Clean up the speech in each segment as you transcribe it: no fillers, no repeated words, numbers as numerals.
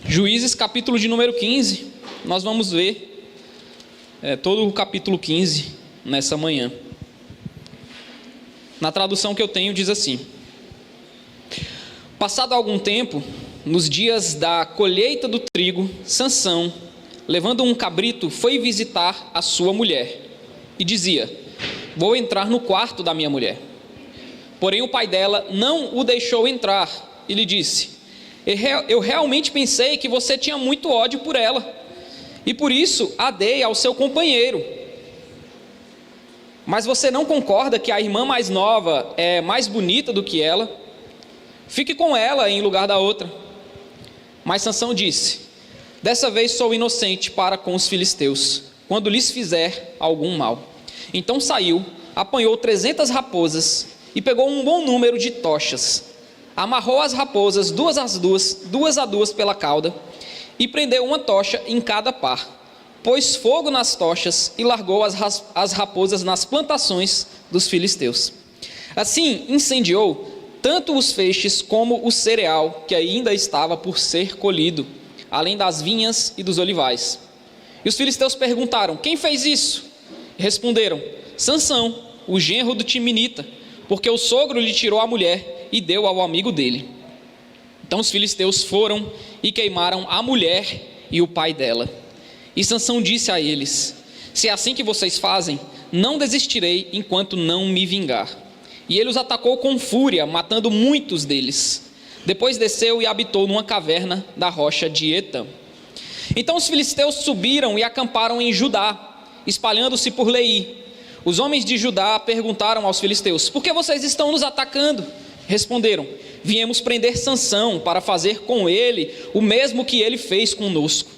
Juízes, capítulo de número 15, nós vamos ver todo o capítulo 15 nessa manhã. Na tradução que eu tenho diz assim: passado algum tempo, nos dias da colheita do trigo, Sansão, levando um cabrito, foi visitar a sua mulher e dizia: vou entrar no quarto da minha mulher. Porém o pai dela não o deixou entrar e lhe disse: eu realmente pensei que você tinha muito ódio por ela, e por isso a dei ao seu companheiro. Mas você não concorda que a irmã mais nova é mais bonita do que ela? Fique com ela em lugar da outra. Mas Sansão disse: dessa vez sou inocente para com os filisteus, quando lhes fizer algum mal. Então saiu, apanhou 300 raposas e pegou um bom número de tochas. Amarrou as raposas duas a duas pela cauda, e prendeu uma tocha em cada par. Pôs fogo nas tochas e largou as raposas nas plantações dos filisteus. Assim incendiou tanto os feixes como o cereal que ainda estava por ser colhido, além das vinhas e dos olivais. E os filisteus perguntaram: quem fez isso? E responderam: Sansão, o genro do Timinita, porque o sogro lhe tirou a mulher e deu ao amigo dele. Então os filisteus foram e queimaram a mulher e o pai dela. E Sansão disse a eles: se é assim que vocês fazem, não desistirei enquanto não me vingar. E ele os atacou com fúria, matando muitos deles. Depois desceu e habitou numa caverna da rocha de Etã. Então os filisteus subiram e acamparam em Judá, espalhando-se por Leí. Os homens de Judá perguntaram aos filisteus: por que vocês estão nos atacando? Responderam: viemos prender Sansão para fazer com ele o mesmo que ele fez conosco.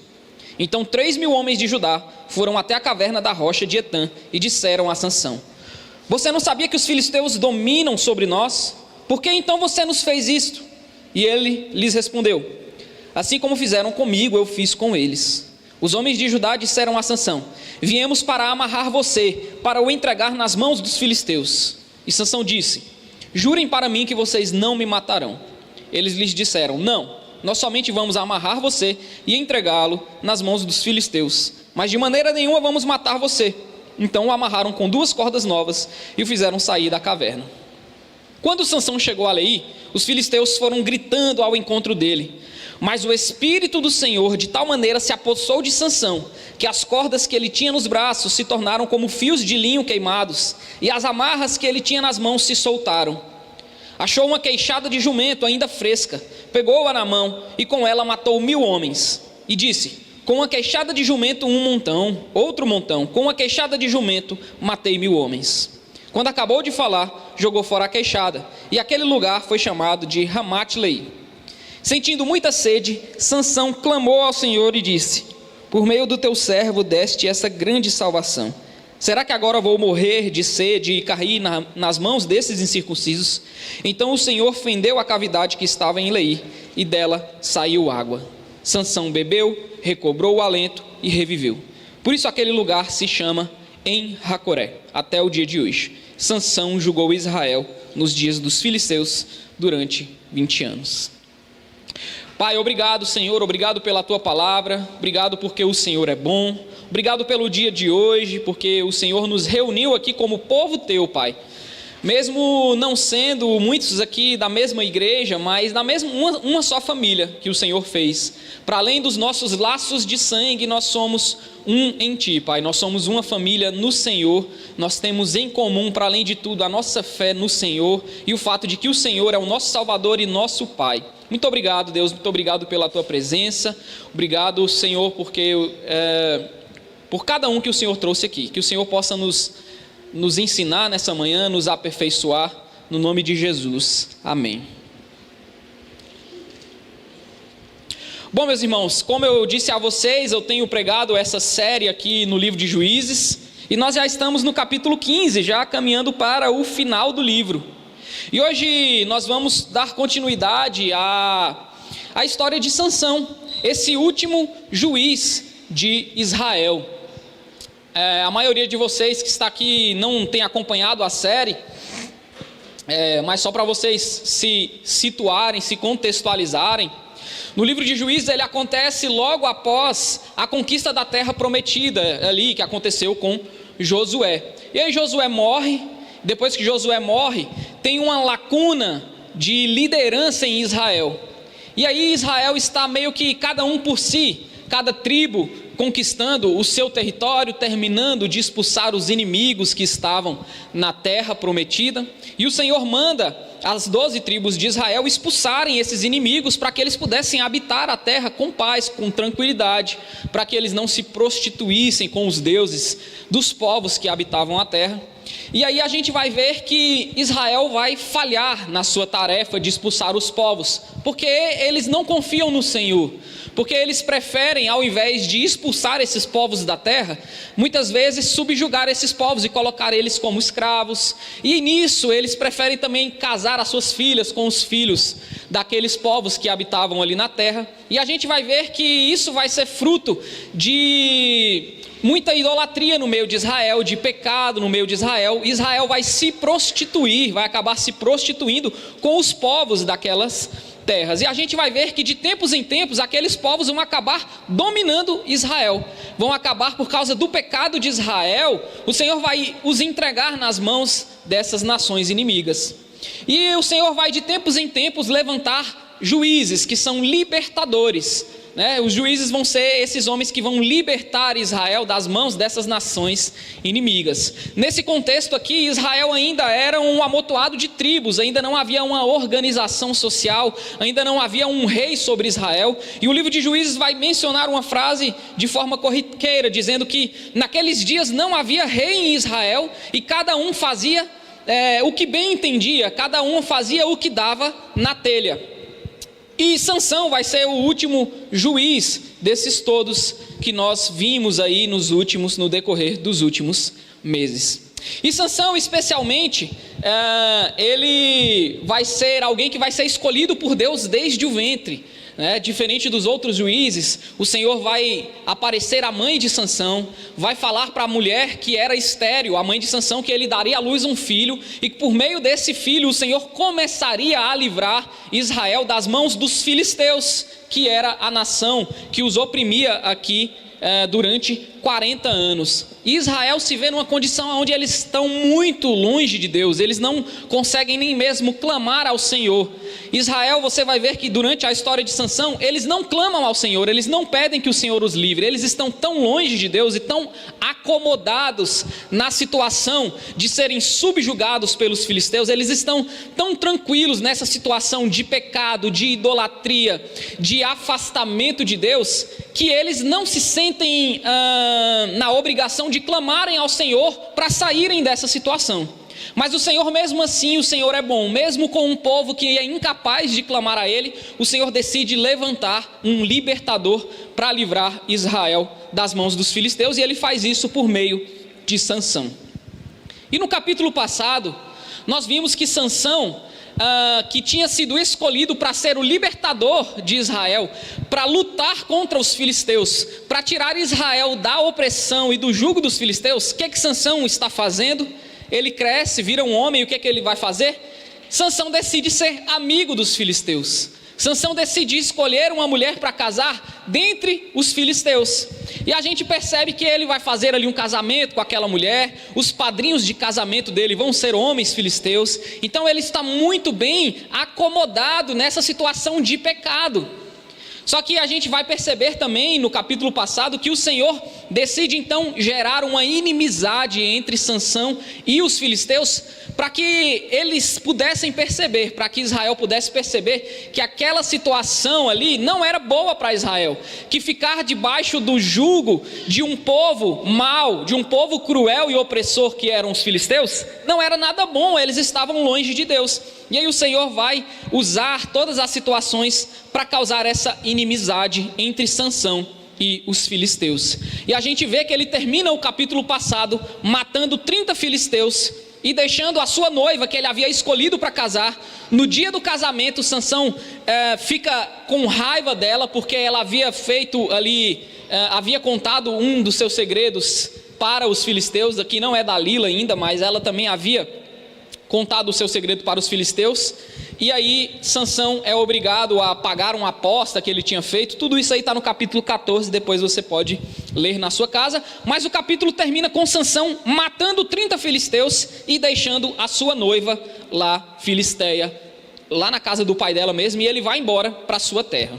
Então 3.000 homens de Judá foram até a caverna da rocha de Etã e disseram a Sansão: você não sabia que os filisteus dominam sobre nós? Por que então você nos fez isto? E ele lhes respondeu: assim como fizeram comigo, eu fiz com eles. Os homens de Judá disseram a Sansão: viemos para amarrar você, para o entregar nas mãos dos filisteus. E Sansão disse: jurem para mim que vocês não me matarão. Eles lhes disseram: não, nós somente vamos amarrar você e entregá-lo nas mãos dos filisteus, mas de maneira nenhuma vamos matar você. Então o amarraram com 2 cordas novas e o fizeram sair da caverna. Quando Sansão chegou a Leí, os filisteus foram gritando ao encontro dele. Mas o Espírito do Senhor de tal maneira se apossou de Sansão, que as cordas que ele tinha nos braços se tornaram como fios de linho queimados, e as amarras que ele tinha nas mãos se soltaram. Achou uma queixada de jumento ainda fresca, pegou-a na mão e com ela matou 1.000 homens. E disse: com a queixada de jumento um montão, outro montão, com a queixada de jumento matei 1.000 homens. Quando acabou de falar, jogou fora a queixada, e aquele lugar foi chamado de Ramat-Leí. Sentindo muita sede, Sansão clamou ao Senhor e disse: por meio do teu servo deste essa grande salvação. Será que agora vou morrer de sede e cair nas mãos desses incircuncisos? Então o Senhor fendeu a cavidade que estava em Leí, e dela saiu água. Sansão bebeu, recobrou o alento e reviveu. Por isso aquele lugar se chama En-Hacoré, até o dia de hoje. Sansão julgou Israel nos dias dos filisteus durante 20 anos. Pai, obrigado, Senhor, obrigado pela Tua palavra, obrigado porque o Senhor é bom, obrigado pelo dia de hoje, porque o Senhor nos reuniu aqui como povo Teu, Pai. Mesmo não sendo muitos aqui da mesma igreja, mas da mesma uma só família que o Senhor fez. Para além dos nossos laços de sangue, nós somos um em Ti, Pai. Nós somos uma família no Senhor. Nós temos em comum, para além de tudo, a nossa fé no Senhor e o fato de que o Senhor é o nosso Salvador e nosso Pai. Muito obrigado, Deus, muito obrigado pela Tua presença. Obrigado, Senhor, porque por cada um que o Senhor trouxe aqui. Que o Senhor possa nos ensinar nessa manhã, nos aperfeiçoar, no nome de Jesus. Amém. Bom, meus irmãos, como eu disse a vocês, eu tenho pregado essa série aqui no livro de Juízes, e nós já estamos no capítulo 15, já caminhando para o final do livro. E hoje nós vamos dar continuidade à história de Sansão, esse último juiz de Israel. A maioria de vocês que está aqui não tem acompanhado a série, mas só para vocês se situarem, se contextualizarem, no livro de Juízes ele acontece logo após a conquista da terra prometida ali, que aconteceu com Josué. E aí Josué morre. Depois que Josué morre, tem uma lacuna de liderança em Israel. E aí Israel está meio que cada um por si, cada tribo conquistando o seu território, terminando de expulsar os inimigos que estavam na terra prometida. E o Senhor manda as 12 tribos de Israel expulsarem esses inimigos para que eles pudessem habitar a terra com paz, com tranquilidade, para que eles não se prostituíssem com os deuses dos povos que habitavam a terra. E aí a gente vai ver que Israel vai falhar na sua tarefa de expulsar os povos, porque eles não confiam no Senhor, porque eles preferem, ao invés de expulsar esses povos da terra, muitas vezes subjugar esses povos e colocar eles como escravos. E nisso eles preferem também casar as suas filhas com os filhos daqueles povos que habitavam ali na terra. E a gente vai ver que isso vai ser fruto de muita idolatria no meio de Israel, de pecado no meio de Israel. Israel vai se prostituir, vai acabar se prostituindo com os povos daquelas terras. E a gente vai ver que de tempos em tempos aqueles povos vão acabar dominando Israel, vão acabar por causa do pecado de Israel. O Senhor vai os entregar nas mãos dessas nações inimigas. E o Senhor vai de tempos em tempos levantar juízes que são libertadores, né? Os juízes vão ser esses homens que vão libertar Israel das mãos dessas nações inimigas. Nesse contexto aqui, Israel ainda era um amontoado de tribos, ainda não havia uma organização social, ainda não havia um rei sobre Israel. E o livro de Juízes vai mencionar uma frase de forma corriqueira, dizendo que naqueles dias não havia rei em Israel e cada um fazia o que bem entendia, cada um fazia o que dava na telha. E Sansão vai ser o último juiz desses todos que nós vimos aí no decorrer dos últimos meses. E Sansão especialmente, ele vai ser alguém que vai ser escolhido por Deus desde o ventre. Diferente dos outros juízes, o Senhor vai aparecer à mãe de Sansão, vai falar para a mulher que era estéril, a mãe de Sansão, que ele daria à luz um filho, e que por meio desse filho o Senhor começaria a livrar Israel das mãos dos filisteus, que era a nação que os oprimia aqui durante 40 anos. E Israel se vê numa condição onde eles estão muito longe de Deus, eles não conseguem nem mesmo clamar ao Senhor. Israel, você vai ver que durante a história de Sansão, eles não clamam ao Senhor, eles não pedem que o Senhor os livre, eles estão tão longe de Deus e tão acomodados na situação de serem subjugados pelos filisteus, eles estão tão tranquilos nessa situação de pecado, de idolatria, de afastamento de Deus, que eles não se sentem na obrigação de clamarem ao Senhor para saírem dessa situação. Mas o Senhor, mesmo assim, o Senhor é bom. Mesmo com um povo que é incapaz de clamar a Ele, o Senhor decide levantar um libertador para livrar Israel das mãos dos filisteus, e Ele faz isso por meio de Sansão. E no capítulo passado, nós vimos que Sansão, que tinha sido escolhido para ser o libertador de Israel, para lutar contra os filisteus, para tirar Israel da opressão e do jugo dos filisteus, o que Sansão está fazendo? Ele cresce, vira um homem, e o que ele vai fazer? Sansão decide ser amigo dos filisteus. Sansão decide escolher uma mulher para casar dentre os filisteus. E a gente percebe que ele vai fazer ali um casamento com aquela mulher, os padrinhos de casamento dele vão ser homens filisteus. Então ele está muito bem acomodado nessa situação de pecado. Só que a gente vai perceber também no capítulo passado que o Senhor decide então gerar uma inimizade entre Sansão e os filisteus, para que eles pudessem perceber, para que Israel pudesse perceber que aquela situação ali não era boa para Israel, que ficar debaixo do jugo de um povo mau, de um povo cruel e opressor que eram os filisteus, não era nada bom, eles estavam longe de Deus. E aí o Senhor vai usar todas as situações para causar essa inimizade entre Sansão e os filisteus. E a gente vê que ele termina o capítulo passado matando 30 filisteus e deixando a sua noiva, que ele havia escolhido para casar. No dia do casamento, Sansão fica com raiva dela, porque ela havia feito ali, havia contado um dos seus segredos para os filisteus. Aqui não é Dalila ainda, mas ela também havia contado o seu segredo para os filisteus, e aí Sansão é obrigado a pagar uma aposta que ele tinha feito. Tudo isso aí está no capítulo 14, depois você pode ler na sua casa, mas o capítulo termina com Sansão matando 30 filisteus e deixando a sua noiva lá, filisteia, lá na casa do pai dela mesmo, e ele vai embora para a sua terra.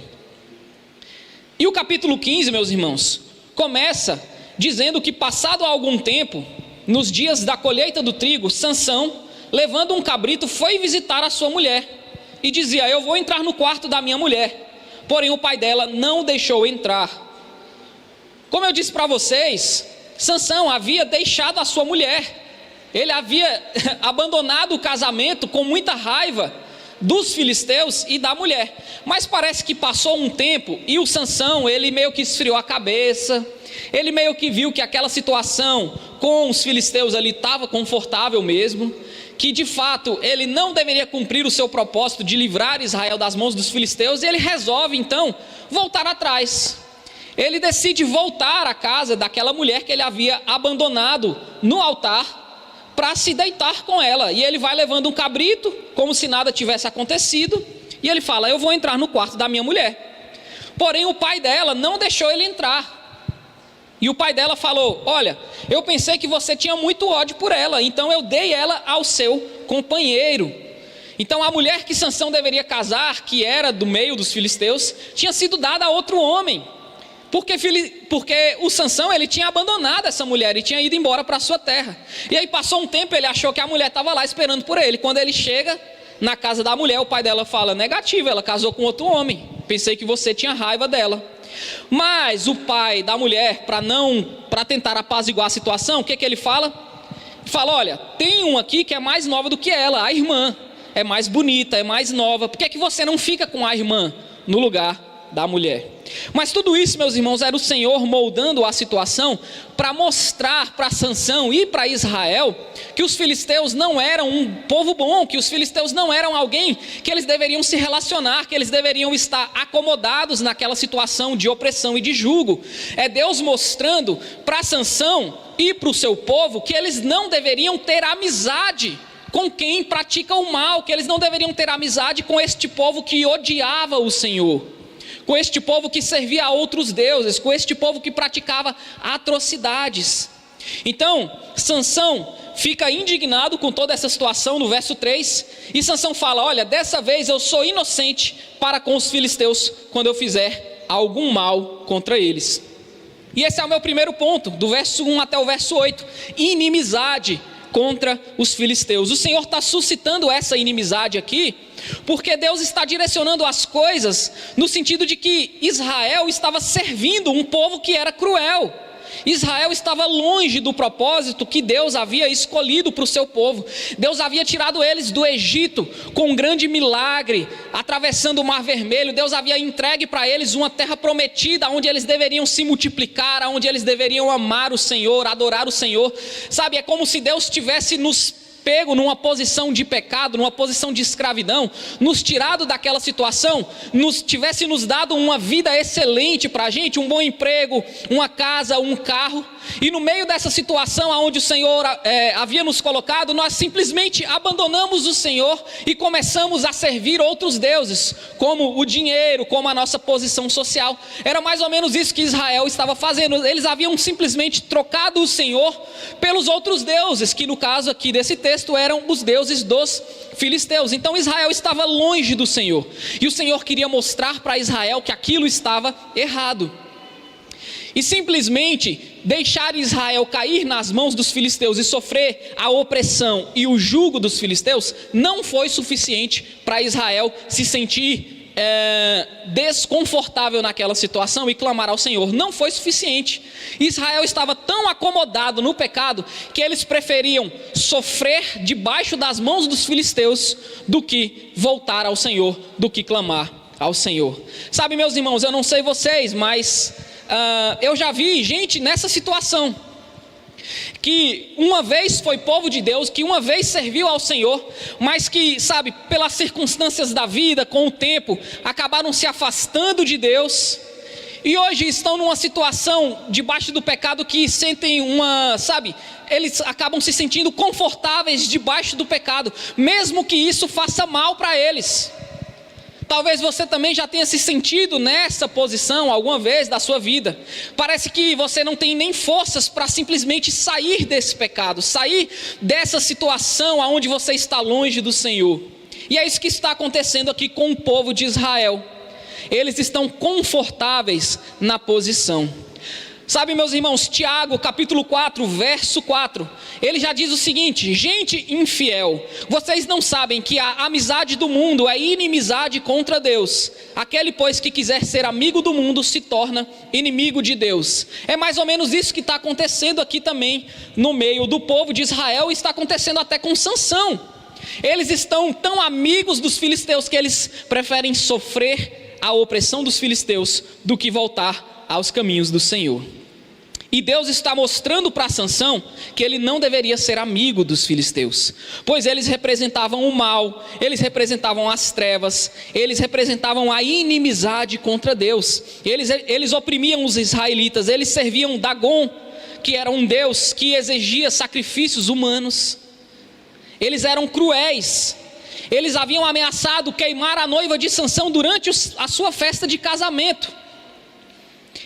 E o capítulo 15, meus irmãos, começa dizendo que passado algum tempo, nos dias da colheita do trigo, Sansão, levando um cabrito, foi visitar a sua mulher e dizia: eu vou entrar no quarto da minha mulher. Porém o pai dela não o deixou entrar. Como eu disse para vocês, Sansão havia deixado a sua mulher, ele havia abandonado o casamento com muita raiva dos filisteus e da mulher. Mas parece que passou um tempo e o Sansão, ele meio que esfriou a cabeça, ele meio que viu que aquela situação com os filisteus ali estava confortável mesmo, que de fato ele não deveria cumprir o seu propósito de livrar Israel das mãos dos filisteus, e ele resolve então voltar atrás. Ele decide voltar à casa daquela mulher que ele havia abandonado no altar para se deitar com ela, e ele vai levando um cabrito como se nada tivesse acontecido, e ele fala: eu vou entrar no quarto da minha mulher. Porém o pai dela não deixou ele entrar. E o pai dela falou: olha, eu pensei que você tinha muito ódio por ela, então eu dei ela ao seu companheiro. Então a mulher que Sansão deveria casar, que era do meio dos filisteus, tinha sido dada a outro homem, porque o Sansão, ele tinha abandonado essa mulher e tinha ido embora para a sua terra. E aí passou um tempo, ele achou que a mulher estava lá esperando por ele. Quando ele chega na casa da mulher, o pai dela fala: negativo, ela casou com outro homem, pensei que você tinha raiva dela. Mas o pai da mulher, para tentar apaziguar a situação, o que ele fala? Fala: olha, tem um aqui que é mais nova do que ela, a irmã, é mais bonita, é mais nova, por que você não fica com a irmã no lugar da mulher? Mas tudo isso, meus irmãos, era o Senhor moldando a situação para mostrar para Sansão e para Israel que os filisteus não eram um povo bom, que os filisteus não eram alguém que eles deveriam se relacionar, que eles deveriam estar acomodados naquela situação de opressão e de jugo. É Deus mostrando para Sansão e para o seu povo que eles não deveriam ter amizade com quem pratica o mal, que eles não deveriam ter amizade com este povo que odiava o Senhor, com este povo que servia a outros deuses, com este povo que praticava atrocidades. Então Sansão fica indignado com toda essa situação no verso 3, e Sansão fala: olha, dessa vez eu sou inocente para com os filisteus quando eu fizer algum mal contra eles. E esse é o meu primeiro ponto, do verso 1 até o verso 8, inimizade contra os filisteus. O Senhor está suscitando essa inimizade aqui, porque Deus está direcionando as coisas no sentido de que Israel estava servindo um povo que era cruel. Israel estava longe do propósito que Deus havia escolhido para o seu povo. Deus havia tirado eles do Egito com um grande milagre, atravessando o Mar Vermelho. Deus havia entregue para eles uma terra prometida, onde eles deveriam se multiplicar, onde eles deveriam amar o Senhor, adorar o Senhor. Sabe, é como se Deus tivesse nos pego numa posição de pecado, numa posição de escravidão, nos tirado daquela situação, tivesse nos dado uma vida excelente para a gente, um bom emprego, uma casa, um carro, e no meio dessa situação onde o Senhor havia nos colocado, nós simplesmente abandonamos o Senhor e começamos a servir outros deuses, como o dinheiro, como a nossa posição social. Era mais ou menos isso que Israel estava fazendo. Eles haviam simplesmente trocado o Senhor pelos outros deuses, que no caso aqui desse texto eram os deuses dos filisteus. Então Israel estava longe do Senhor, e o Senhor queria mostrar para Israel que aquilo estava errado. E simplesmente deixar Israel cair nas mãos dos filisteus e sofrer a opressão e o jugo dos filisteus não foi suficiente para Israel se sentir desconfortável naquela situação e clamar ao Senhor. Não foi suficiente. Israel estava tão acomodado no pecado que eles preferiam sofrer debaixo das mãos dos filisteus do que voltar ao Senhor, do que clamar ao Senhor. Sabe, meus irmãos, eu não sei vocês, mas eu já vi gente nessa situação, que uma vez foi povo de Deus, que uma vez serviu ao Senhor, mas que, sabe, pelas circunstâncias da vida, com o tempo, acabaram se afastando de Deus, e hoje estão numa situação debaixo do pecado que sentem eles acabam se sentindo confortáveis debaixo do pecado, mesmo que isso faça mal para eles. Talvez você também já tenha se sentido nessa posição alguma vez da sua vida. Parece que você não tem nem forças para simplesmente sair desse pecado, sair dessa situação onde você está longe do Senhor. E é isso que está acontecendo aqui com o povo de Israel. Eles estão confortáveis na posição. Sabe, meus irmãos, Tiago capítulo 4, verso 4, ele já diz o seguinte: gente infiel, vocês não sabem que a amizade do mundo é inimizade contra Deus. Aquele, pois, que quiser ser amigo do mundo se torna inimigo de Deus. É mais ou menos isso que está acontecendo aqui também no meio do povo de Israel, e está acontecendo até com Sansão. Eles estão tão amigos dos filisteus que eles preferem sofrer a opressão dos filisteus do que voltar aos caminhos do Senhor. E Deus está mostrando para Sansão que ele não deveria ser amigo dos filisteus, pois eles representavam o mal, eles representavam as trevas, eles representavam a inimizade contra Deus. Eles oprimiam os israelitas, eles serviam Dagon, que era um deus que exigia sacrifícios humanos. Eles eram cruéis. Eles haviam ameaçado queimar a noiva de Sansão durante a sua festa de casamento.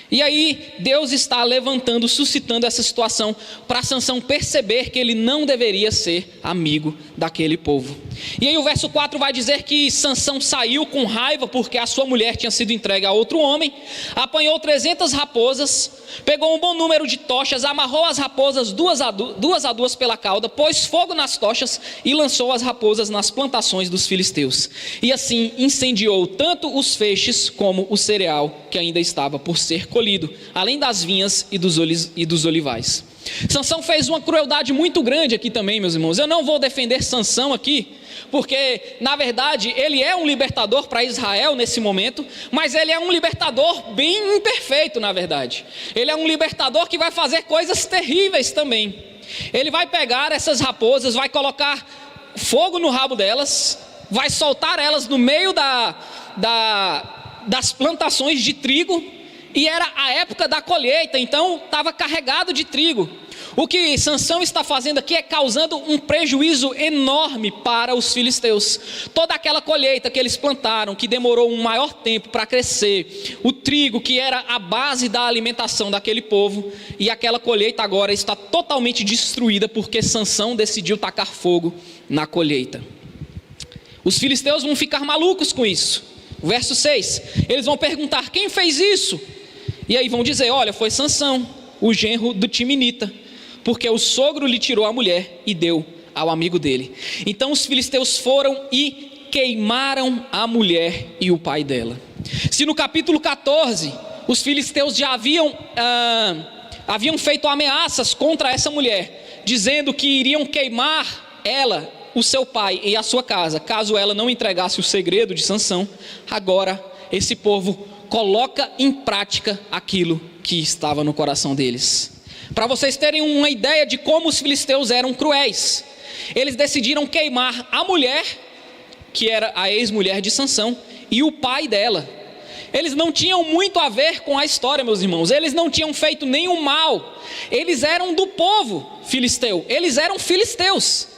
E aí Deus está levantando, suscitando essa situação para Sansão perceber que ele não deveria ser amigo daquele povo. E aí o verso 4 vai dizer que Sansão saiu com raiva porque a sua mulher tinha sido entregue a outro homem, apanhou 300 raposas, pegou um bom número de tochas, amarrou as raposas duas a duas pela cauda, pôs fogo nas tochas e lançou as raposas nas plantações dos filisteus. E assim incendiou tanto os feixes como o cereal que ainda estava por ser colhido, além das vinhas e dos olivais. Sansão fez uma crueldade muito grande aqui também, meus irmãos. Eu não vou defender Sansão aqui, porque na verdade ele é um libertador para Israel nesse momento, mas ele é um libertador bem imperfeito, na verdade. Ele é um libertador que vai fazer coisas terríveis também. Ele vai pegar essas raposas, vai colocar fogo no rabo delas, vai soltar elas no meio das plantações de trigo. E era a época da colheita, então estava carregado de trigo. O que Sansão está fazendo aqui é causando um prejuízo enorme para os filisteus. Toda aquela colheita que eles plantaram, que demorou um maior tempo para crescer, o trigo que era a base da alimentação daquele povo, e aquela colheita agora está totalmente destruída porque Sansão decidiu tacar fogo na colheita. Os filisteus vão ficar malucos com isso. Verso 6, eles vão perguntar: quem fez isso? E aí vão dizer: olha, foi Sansão, o genro do Timinita, porque o sogro lhe tirou a mulher e deu ao amigo dele. Então os filisteus foram e queimaram a mulher e o pai dela. Se no capítulo 14 os filisteus já haviam feito ameaças contra essa mulher, dizendo que iriam queimar ela, o seu pai e a sua casa, caso ela não entregasse o segredo de Sansão, agora esse povo coloca em prática aquilo que estava no coração deles. Para vocês terem uma ideia de como os filisteus eram cruéis, eles decidiram queimar a mulher, que era a ex-mulher de Sansão, e o pai dela. Eles não tinham muito a ver com a história, meus irmãos. Eles não tinham feito nenhum mal. Eles eram do povo filisteu, eles eram filisteus.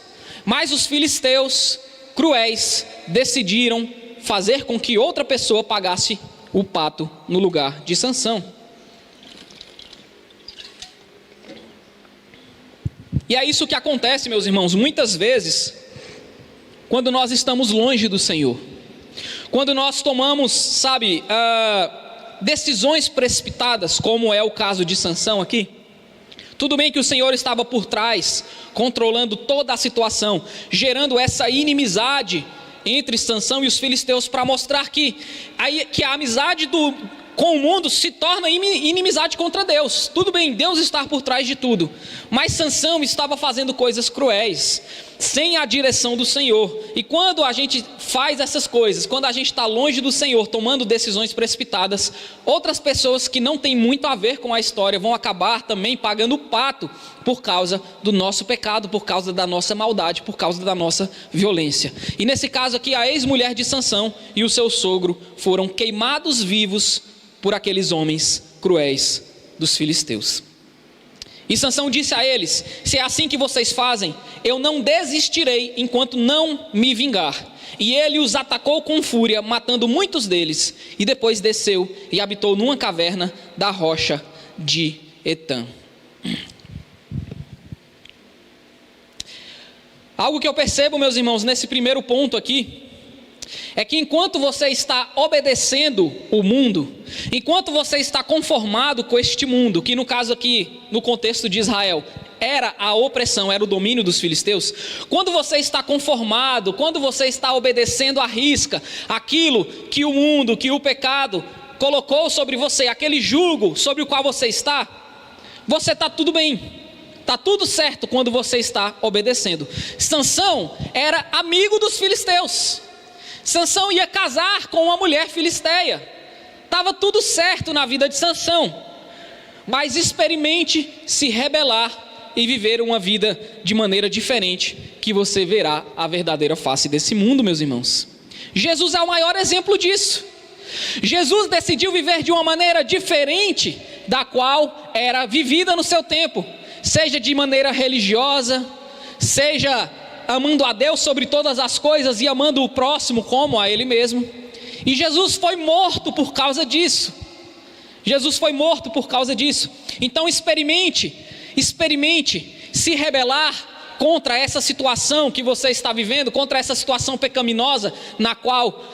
Mas os filisteus cruéis decidiram fazer com que outra pessoa pagasse o pato no lugar de Sansão. E é isso que acontece, meus irmãos, muitas vezes, quando nós estamos longe do Senhor. Quando nós tomamos, decisões precipitadas, como é o caso de Sansão aqui. Tudo bem que o Senhor estava por trás, controlando toda a situação, gerando essa inimizade entre Sansão e os filisteus, para mostrar que a amizade com o mundo se torna inimizade contra Deus. Tudo bem, Deus está por trás de tudo, mas Sansão estava fazendo coisas cruéis, sem a direção do Senhor. E quando a gente faz essas coisas, quando a gente está longe do Senhor, tomando decisões precipitadas, outras pessoas que não têm muito a ver com a história vão acabar também pagando o pato por causa do nosso pecado, por causa da nossa maldade, por causa da nossa violência. E nesse caso aqui, a ex-mulher de Sansão e o seu sogro foram queimados vivos por aqueles homens cruéis dos filisteus. E Sansão disse a eles: se é assim que vocês fazem, eu não desistirei enquanto não me vingar. E ele os atacou com fúria, matando muitos deles, e depois desceu e habitou numa caverna da rocha de Etã. Algo que eu percebo, meus irmãos, nesse primeiro ponto aqui, é que enquanto você está obedecendo o mundo, enquanto você está conformado com este mundo, que no caso aqui, no contexto de Israel, era a opressão, era o domínio dos filisteus, quando você está conformado, quando você está obedecendo à risca, aquilo que o mundo, que o pecado colocou sobre você, aquele jugo sobre o qual você está tudo bem, está tudo certo quando você está obedecendo. Sansão era amigo dos filisteus, Sansão ia casar com uma mulher filisteia, estava tudo certo na vida de Sansão, mas experimente se rebelar e viver uma vida de maneira diferente, que você verá a verdadeira face desse mundo, meus irmãos. Jesus é o maior exemplo disso. Jesus decidiu viver de uma maneira diferente da qual era vivida no seu tempo, seja de maneira religiosa, seja amando a Deus sobre todas as coisas e amando o próximo como a Ele mesmo. E Jesus foi morto por causa disso. Jesus foi morto por causa disso. Então experimente se rebelar contra essa situação que você está vivendo, contra essa situação pecaminosa na qual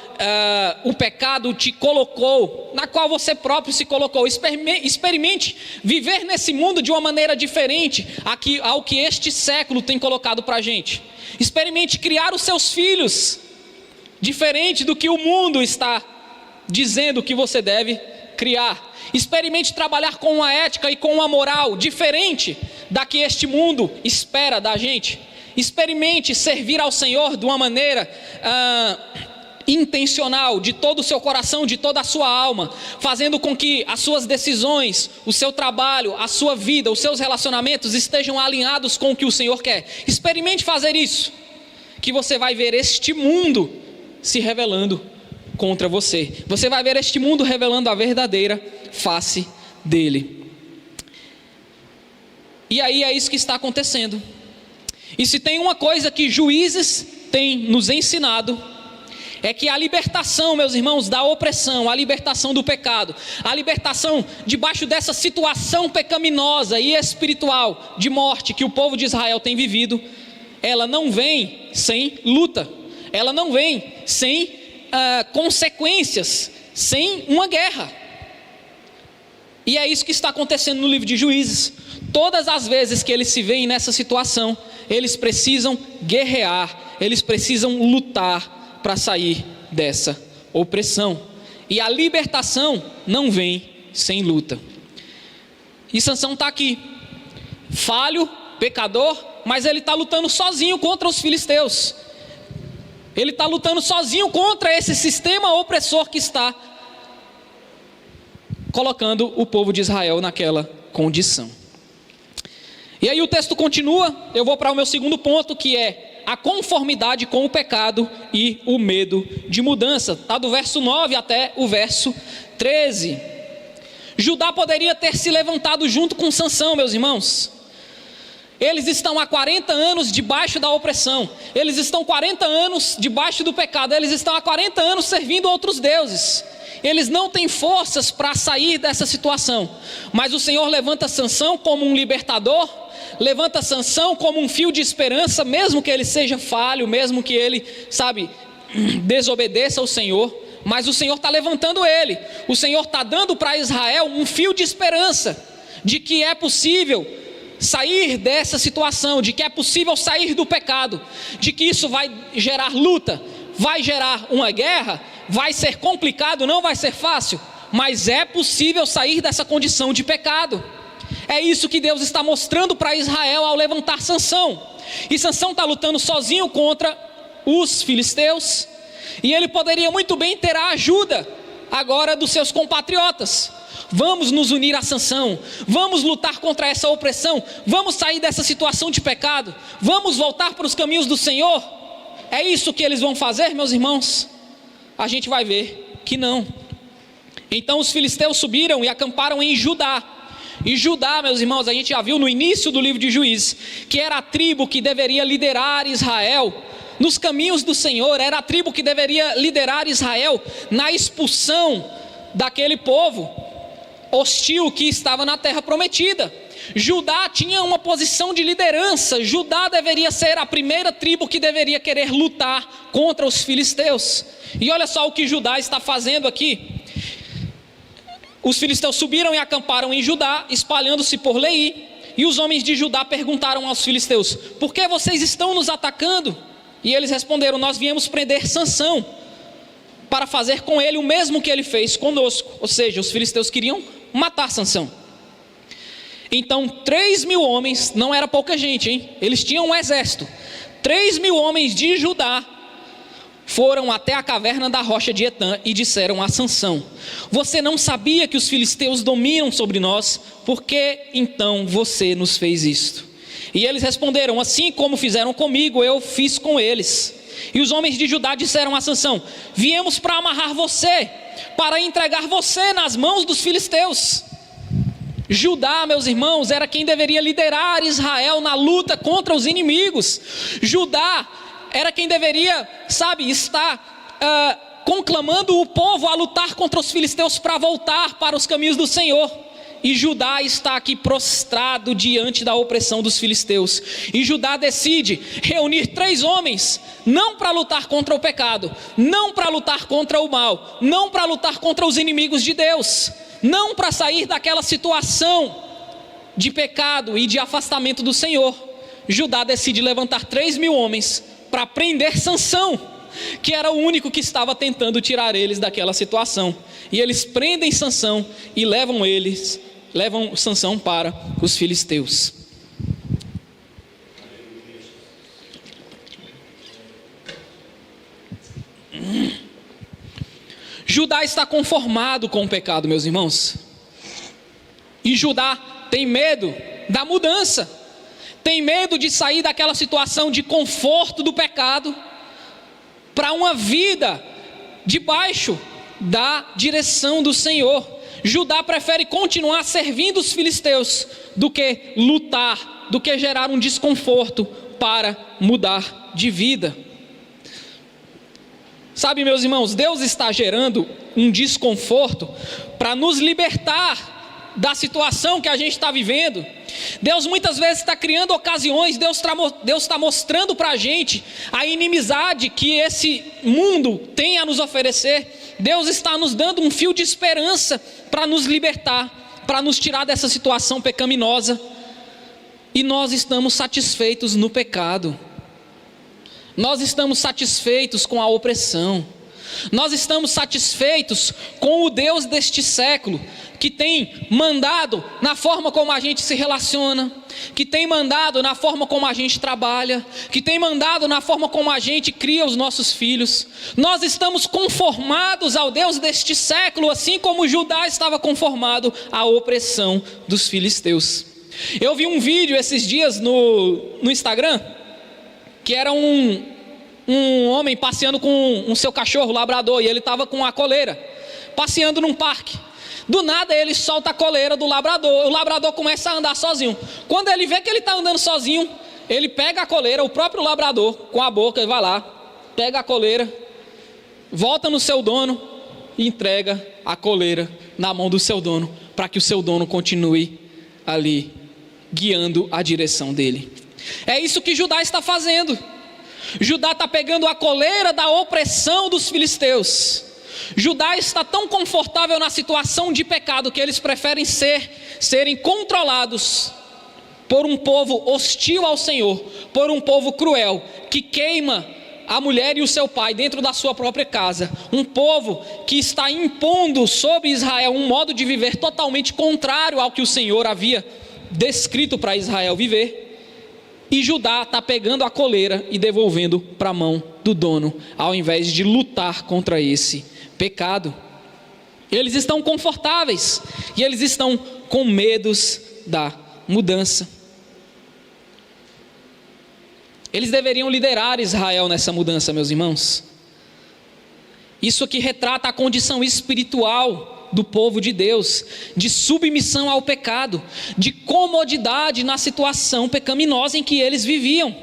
o pecado te colocou, na qual você próprio se colocou. Experimente viver nesse mundo de uma maneira diferente ao que este século tem colocado para a gente. Experimente criar os seus filhos diferente do que o mundo está dizendo que você deve criar. Experimente trabalhar com uma ética e com uma moral diferente da que este mundo espera da gente. Experimente servir ao Senhor de uma maneira intencional, de todo o seu coração, de toda a sua alma, fazendo com que as suas decisões, o seu trabalho, a sua vida, os seus relacionamentos estejam alinhados com o que o Senhor quer. Experimente fazer isso, que você vai ver este mundo se revelando contra você. Você vai ver este mundo revelando a verdadeira face dele. E aí é isso que está acontecendo. E se tem uma coisa que Juízes tem nos ensinado, é que a libertação, meus irmãos, da opressão, a libertação do pecado, a libertação debaixo dessa situação pecaminosa e espiritual de morte que o povo de Israel tem vivido, ela não vem sem luta, ela não vem sem consequências, sem uma guerra. E é isso que está acontecendo no livro de Juízes. Todas as vezes que eles se veem nessa situação, eles precisam guerrear, eles precisam lutar para sair dessa opressão. E a libertação não vem sem luta. E Sansão está aqui, falho, pecador, mas ele está lutando sozinho contra os filisteus. Ele está lutando sozinho contra esse sistema opressor que está colocando o povo de Israel naquela condição. E aí o texto continua, eu vou para o meu segundo ponto, que é a conformidade com o pecado e o medo de mudança. Está do verso 9 até o verso 13. Judá poderia ter se levantado junto com Sansão, meus irmãos. Eles estão há 40 anos debaixo da opressão. Eles estão 40 anos debaixo do pecado. Eles estão há 40 anos servindo outros deuses. Eles não têm forças para sair dessa situação. Mas o Senhor levanta Sansão como um libertador, levanta Sansão como um fio de esperança, mesmo que ele seja falho, mesmo que ele, desobedeça ao Senhor, mas o Senhor está levantando ele. O Senhor está dando para Israel um fio de esperança, de que é possível sair dessa situação, de que é possível sair do pecado, de que isso vai gerar luta, vai gerar uma guerra, vai ser complicado, não vai ser fácil, mas é possível sair dessa condição de pecado. É isso que Deus está mostrando para Israel ao levantar Sansão. E Sansão está lutando sozinho contra os filisteus, e ele poderia muito bem ter a ajuda agora dos seus compatriotas. Vamos nos unir a Sansão, vamos lutar contra essa opressão, vamos sair dessa situação de pecado, vamos voltar para os caminhos do Senhor. É isso que eles vão fazer, meus irmãos? A gente vai ver que não. Então os filisteus subiram e acamparam em Judá. E Judá, meus irmãos, a gente já viu no início do livro de Juízes, que era a tribo que deveria liderar Israel nos caminhos do Senhor, era a tribo que deveria liderar Israel na expulsão daquele povo hostil que estava na terra prometida. Judá tinha uma posição de liderança. Judá deveria ser a primeira tribo que deveria querer lutar contra os filisteus. E olha só o que Judá está fazendo aqui. Os filisteus subiram e acamparam em Judá, espalhando-se por Leí. E os homens de Judá perguntaram aos filisteus: por que vocês estão nos atacando? E eles responderam: nós viemos prender Sansão, para fazer com ele o mesmo que ele fez conosco. Ou seja, os filisteus queriam matar Sansão. Então 3.000 homens, não era pouca gente, hein? Eles tinham um exército. 3.000 homens de Judá foram até a caverna da rocha de Etã e disseram a Sansão: você não sabia que os filisteus dominam sobre nós? Por que então você nos fez isto? E eles responderam: assim como fizeram comigo, eu fiz com eles. E os homens de Judá disseram a Sansão: viemos para amarrar você, para entregar você nas mãos dos filisteus. Judá, meus irmãos, era quem deveria liderar Israel na luta contra os inimigos. Judá era quem deveria, estar conclamando o povo a lutar contra os filisteus para voltar para os caminhos do Senhor. E Judá está aqui prostrado diante da opressão dos filisteus. E Judá decide reunir 3 homens, não para lutar contra o pecado, não para lutar contra o mal, não para lutar contra os inimigos de Deus, não para sair daquela situação de pecado e de afastamento do Senhor. Judá decide levantar 3.000 homens para prender Sansão, que era o único que estava tentando tirar eles daquela situação. E eles prendem Sansão e levam Sansão para os filisteus. Judá está conformado com o pecado, meus irmãos. E Judá tem medo da mudança. Tem medo de sair daquela situação de conforto do pecado para uma vida debaixo da direção do Senhor. Judá prefere continuar servindo os filisteus do que lutar, do que gerar um desconforto para mudar de vida. Sabe, meus irmãos, Deus está gerando um desconforto para nos libertar da situação que a gente está vivendo. Deus muitas vezes está criando ocasiões. Deus está mostrando para a gente a inimizade que esse mundo tem a nos oferecer. Deus está nos dando um fio de esperança para nos libertar, para nos tirar dessa situação pecaminosa. E nós estamos satisfeitos no pecado. Nós estamos satisfeitos com a opressão. Nós estamos satisfeitos com o Deus deste século, que tem mandado na forma como a gente se relaciona, que tem mandado na forma como a gente trabalha, que tem mandado na forma como a gente cria os nossos filhos. Nós estamos conformados ao Deus deste século, assim como Judá estava conformado à opressão dos filisteus. Eu vi um vídeo esses dias no Instagram, que era um homem passeando com o seu cachorro labrador, e ele estava com a coleira, passeando num parque. Do nada ele solta a coleira do labrador, o labrador começa a andar sozinho. Quando ele vê que ele está andando sozinho, ele pega a coleira, o próprio labrador, com a boca, ele vai lá, pega a coleira, volta no seu dono e entrega a coleira na mão do seu dono, para que o seu dono continue ali, guiando a direção dele. É isso que Judá está fazendo. Judá está pegando a coleira da opressão dos filisteus. Judá está tão confortável na situação de pecado que eles preferem serem controlados por um povo hostil ao Senhor, por um povo cruel, que queima a mulher e o seu pai dentro da sua própria casa. Um povo que está impondo sobre Israel um modo de viver totalmente contrário ao que o Senhor havia descrito para Israel viver. E Judá está pegando a coleira e devolvendo para a mão do dono, ao invés de lutar contra esse pecado. Eles estão confortáveis e eles estão com medos da mudança. Eles deveriam liderar Israel nessa mudança, meus irmãos. Isso aqui retrata a condição espiritual do povo de Deus, de submissão ao pecado, de comodidade na situação pecaminosa em que eles viviam.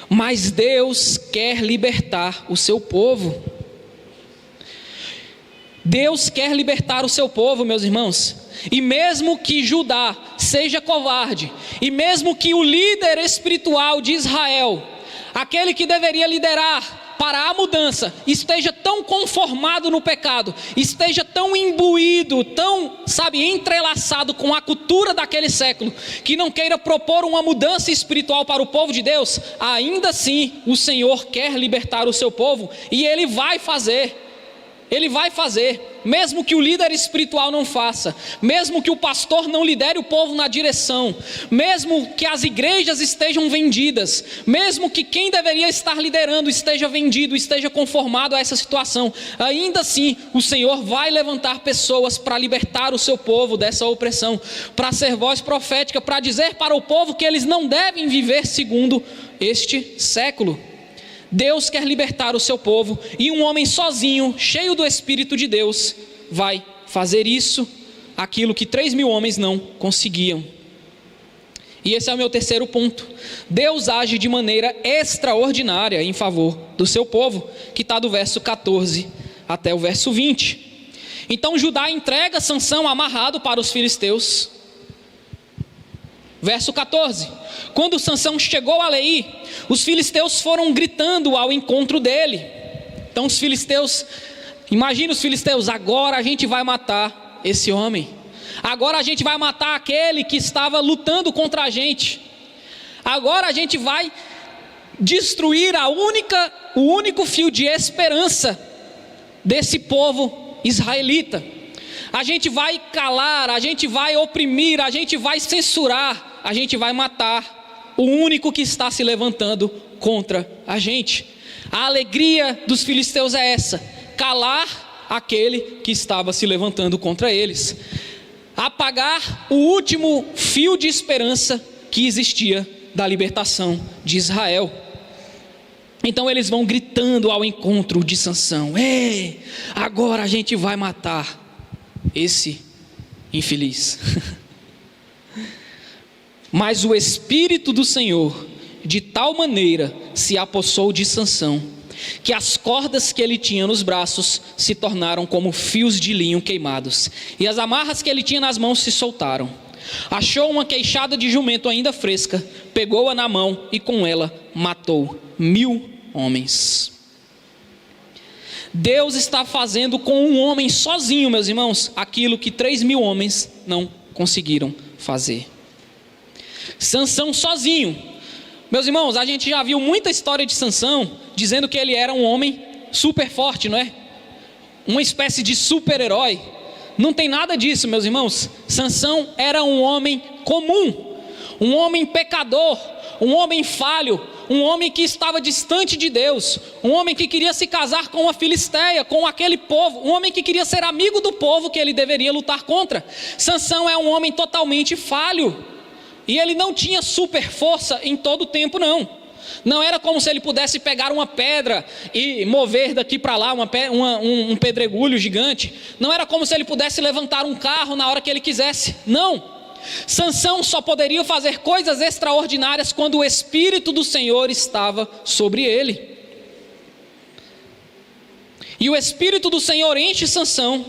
Mas Deus quer libertar o seu povo. Deus quer libertar o seu povo, meus irmãos. E mesmo que Judá seja covarde, e mesmo que o líder espiritual de Israel, aquele que deveria liderar para a mudança, esteja tão conformado no pecado, esteja tão imbuído, tão, entrelaçado com a cultura daquele século, que não queira propor uma mudança espiritual para o povo de Deus, ainda assim o Senhor quer libertar o seu povo, e Ele vai fazer. Ele vai fazer, mesmo que o líder espiritual não faça, mesmo que o pastor não lidere o povo na direção, mesmo que as igrejas estejam vendidas, mesmo que quem deveria estar liderando esteja vendido, esteja conformado a essa situação, ainda assim o Senhor vai levantar pessoas para libertar o seu povo dessa opressão, para ser voz profética, para dizer para o povo que eles não devem viver segundo este século. Deus quer libertar o seu povo, e um homem sozinho, cheio do Espírito de Deus, vai fazer isso, aquilo que 3.000 homens não conseguiam. E esse é o meu terceiro ponto. Deus age de maneira extraordinária em favor do seu povo, que está do verso 14 até o verso 20. Então Judá entrega Sansão amarrado para os filisteus. Verso 14: quando Sansão chegou a Leí, os filisteus foram gritando ao encontro dele. Então os filisteus, imagina os filisteus, agora a gente vai matar esse homem, agora a gente vai matar aquele que estava lutando contra a gente, agora a gente vai destruir o único fio de esperança desse povo israelita. A gente vai calar, a gente vai oprimir, a gente vai censurar, a gente vai matar o único que está se levantando contra a gente. A alegria dos filisteus é essa: calar aquele que estava se levantando contra eles, apagar o último fio de esperança que existia da libertação de Israel. Então eles vão gritando ao encontro de Sansão: ei, agora a gente vai matar esse infeliz. Mas o Espírito do Senhor de tal maneira se apossou de Sansão, que as cordas que ele tinha nos braços se tornaram como fios de linho queimados, e as amarras que ele tinha nas mãos se soltaram. Achou uma queixada de jumento ainda fresca, pegou-a na mão e com ela matou 1.000 homens. Deus está fazendo com um homem sozinho, meus irmãos, aquilo que 3.000 homens não conseguiram fazer. Sansão sozinho. Meus irmãos, a gente já viu muita história de Sansão dizendo que ele era um homem super forte, não é? Uma espécie de super-herói. Não tem nada disso, meus irmãos. Sansão era um homem comum, um homem pecador, um homem falho, um homem que estava distante de Deus, um homem que queria se casar com uma filisteia, com aquele povo, um homem que queria ser amigo do povo que ele deveria lutar contra. Sansão é um homem totalmente falho, e ele não tinha super força em todo o tempo, não. Não era como se ele pudesse pegar uma pedra e mover daqui para lá um pedregulho gigante. Não era como se ele pudesse levantar um carro na hora que ele quisesse. Não. Sansão só poderia fazer coisas extraordinárias quando o Espírito do Senhor estava sobre ele. E o Espírito do Senhor enche Sansão,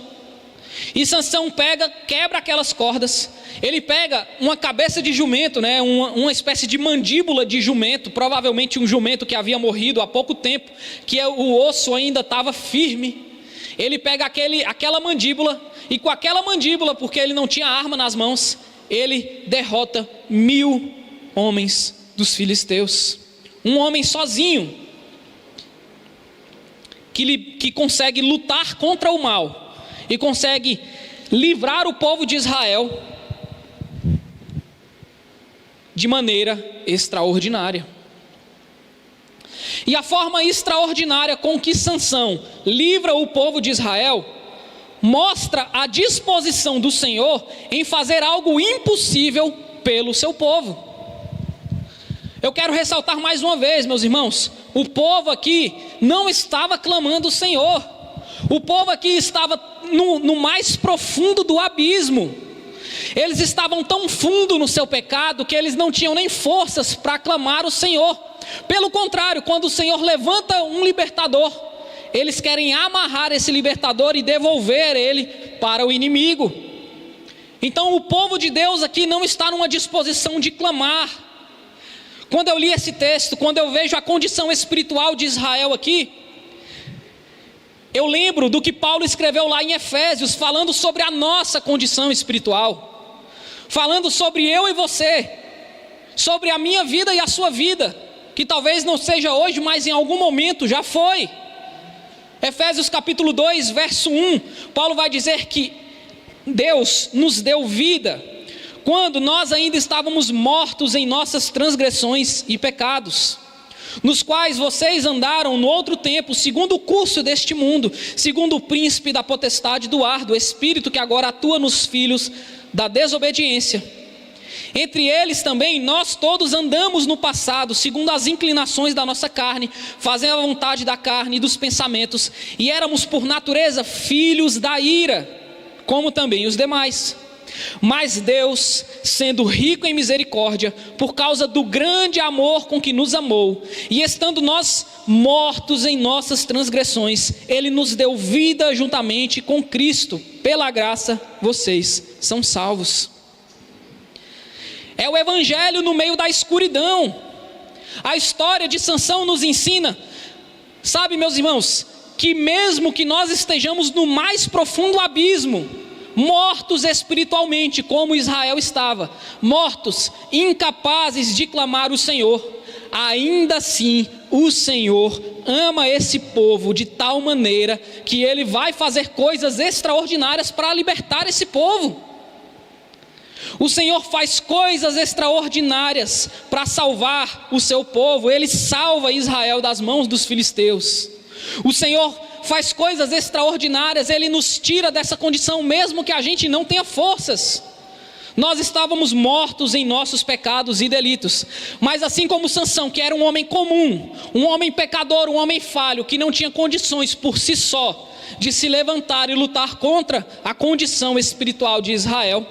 e Sansão quebra aquelas cordas. Ele pega uma cabeça de jumento, né? uma espécie de mandíbula de jumento, provavelmente um jumento que havia morrido há pouco tempo, que o osso ainda estava firme. Ele pega aquela mandíbula, e com aquela mandíbula, porque ele não tinha arma nas mãos, ele derrota 1.000 homens dos filisteus. Um homem sozinho, que consegue lutar contra o mal, e consegue livrar o povo de Israel de maneira extraordinária. E a forma extraordinária com que Sansão livra o povo de Israel mostra a disposição do Senhor em fazer algo impossível pelo seu povo. Eu quero ressaltar mais uma vez, meus irmãos, o povo aqui não estava clamando o Senhor. O povo aqui estava no mais profundo do abismo. Eles estavam tão fundo no seu pecado que eles não tinham nem forças para clamar o Senhor. Pelo contrário, quando o Senhor levanta um libertador, eles querem amarrar esse libertador e devolver ele para o inimigo. Então o povo de Deus aqui não está numa disposição de clamar. Quando eu li esse texto, quando eu vejo a condição espiritual de Israel aqui, eu lembro do que Paulo escreveu lá em Efésios, falando sobre a nossa condição espiritual, falando sobre eu e você, sobre a minha vida e a sua vida, que talvez não seja hoje, mas em algum momento já foi. Efésios capítulo 2, verso 1, Paulo vai dizer que Deus nos deu vida, quando nós ainda estávamos mortos em nossas transgressões e pecados, nos quais vocês andaram no outro tempo, segundo o curso deste mundo, segundo o príncipe da potestade do ar, do espírito que agora atua nos filhos da desobediência. Entre eles também nós todos andamos no passado, segundo as inclinações da nossa carne, fazendo a vontade da carne e dos pensamentos, e éramos por natureza filhos da ira, como também os demais. Mas Deus, sendo rico em misericórdia, por causa do grande amor com que nos amou, e estando nós mortos em nossas transgressões, Ele nos deu vida juntamente com Cristo. Pela graça vocês são salvos. É o evangelho no meio da escuridão. A história de Sansão nos ensina, sabe, meus irmãos, que mesmo que nós estejamos no mais profundo abismo, mortos espiritualmente, como Israel estava, mortos, incapazes de clamar o Senhor, ainda assim o Senhor ama esse povo de tal maneira que Ele vai fazer coisas extraordinárias para libertar esse povo. O Senhor faz coisas extraordinárias para salvar o seu povo. Ele salva Israel das mãos dos filisteus. O Senhor faz coisas extraordinárias, Ele nos tira dessa condição mesmo que a gente não tenha forças. Nós estávamos mortos em nossos pecados e delitos, mas assim como Sansão, que era um homem comum, um homem pecador, um homem falho, que não tinha condições por si só de se levantar e lutar contra a condição espiritual de Israel,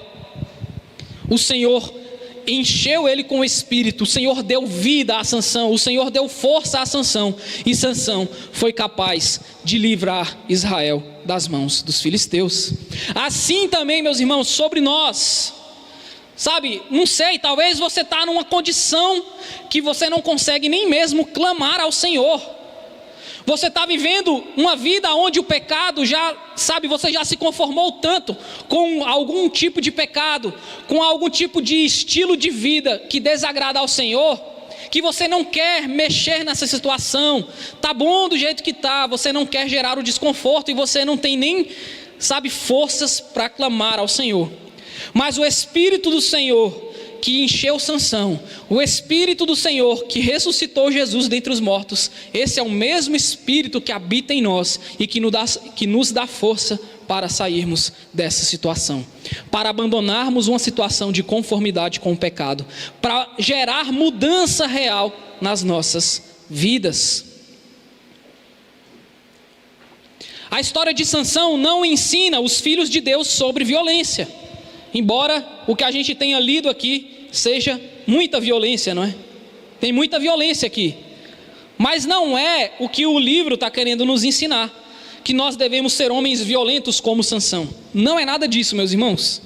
o Senhor encheu ele com o Espírito, o Senhor deu vida a Sansão, o Senhor deu força a Sansão, e Sansão foi capaz de livrar Israel das mãos dos filisteus. Assim também, meus irmãos, sobre nós, sabe, não sei, talvez você está numa condição que você não consegue nem mesmo clamar ao Senhor. Você está vivendo uma vida onde o pecado já, sabe, você já se conformou tanto com algum tipo de pecado, com algum tipo de estilo de vida que desagrada ao Senhor, que você não quer mexer nessa situação. Tá bom do jeito que tá, você não quer gerar o desconforto e você não tem nem, sabe, forças para clamar ao Senhor. Mas o Espírito do Senhor que encheu Sansão, o Espírito do Senhor que ressuscitou Jesus dentre os mortos, esse é o mesmo Espírito que habita em nós e que nos dá força para sairmos dessa situação, para abandonarmos uma situação de conformidade com o pecado, para gerar mudança real nas nossas vidas. A história de Sansão não ensina os filhos de Deus sobre violência, embora o que a gente tenha lido aqui seja muita violência, não é? Tem muita violência aqui, mas não é o que o livro está querendo nos ensinar, que nós devemos ser homens violentos como Sansão. Não é nada disso, meus irmãos.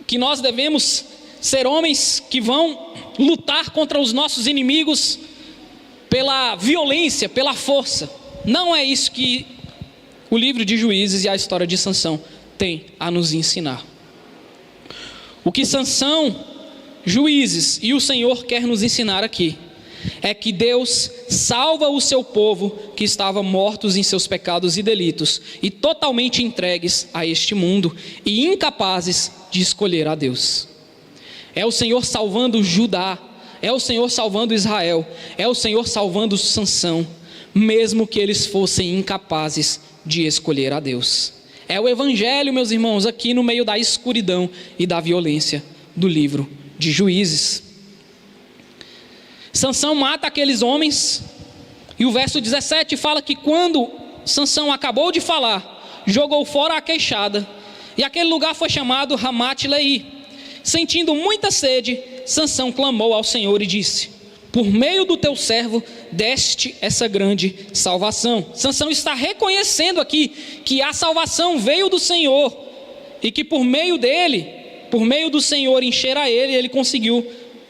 Que nós devemos ser homens que vão lutar contra os nossos inimigos pela violência, pela força. Não é isso que o livro de Juízes e a história de Sansão tem a nos ensinar. O que Sansão, Juízes e o Senhor quer nos ensinar aqui é que Deus salva o seu povo que estava mortos em seus pecados e delitos e totalmente entregues a este mundo e incapazes de escolher a Deus. É o Senhor salvando Judá, é o Senhor salvando Israel, é o Senhor salvando Sansão, mesmo que eles fossem incapazes de escolher a Deus. É o evangelho, meus irmãos, aqui no meio da escuridão e da violência do livro de Juízes. Sansão mata aqueles homens, e o verso 17 fala que quando Sansão acabou de falar, jogou fora a queixada, e aquele lugar foi chamado Ramate-Leí. Sentindo muita sede, Sansão clamou ao Senhor e disse: por meio do teu servo deste essa grande salvação. Sansão está reconhecendo aqui que a salvação veio do Senhor, e que por meio dele, por meio do Senhor encher a ele conseguiu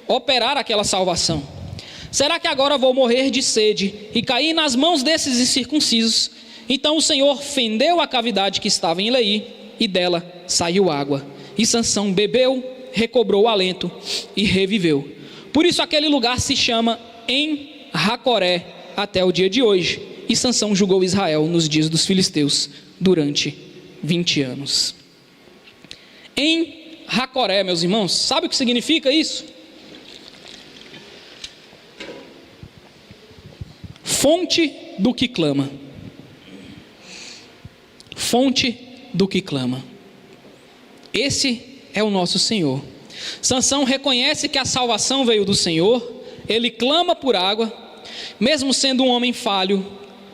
operar aquela salvação. Será que agora vou morrer de sede e cair nas mãos desses incircuncisos? Então o Senhor fendeu a cavidade que estava em Leí, e dela saiu água. E Sansão bebeu, recobrou o alento e reviveu. Por isso aquele lugar se chama em Racoré até o dia de hoje. E Sansão julgou Israel nos dias dos filisteus durante 20 anos. Em Racoré, meus irmãos, sabe o que significa isso? Fonte do que clama. Fonte do que clama. Esse é o nosso Senhor. Sansão reconhece que a salvação veio do Senhor, ele clama por água, mesmo sendo um homem falho,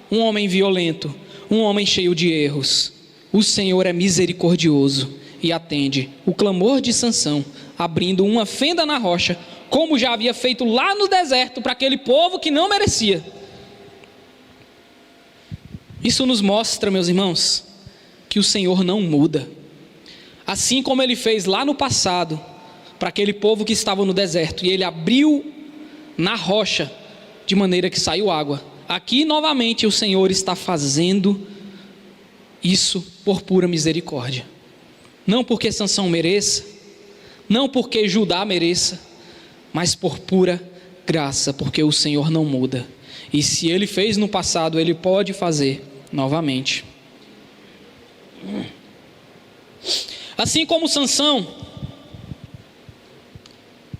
um homem violento, um homem cheio de erros. O Senhor é misericordioso e atende o clamor de Sansão, abrindo uma fenda na rocha, como já havia feito lá no deserto para aquele povo que não merecia. Isso nos mostra, meus irmãos, que o Senhor não muda. Assim como ele fez lá no passado para aquele povo que estava no deserto, e ele abriu na rocha de maneira que saiu água, aqui novamente o Senhor está fazendo isso por pura misericórdia. Não porque Sansão mereça, não porque Judá mereça, mas por pura graça, porque o Senhor não muda. E se ele fez no passado, ele pode fazer novamente. Assim como Sansão,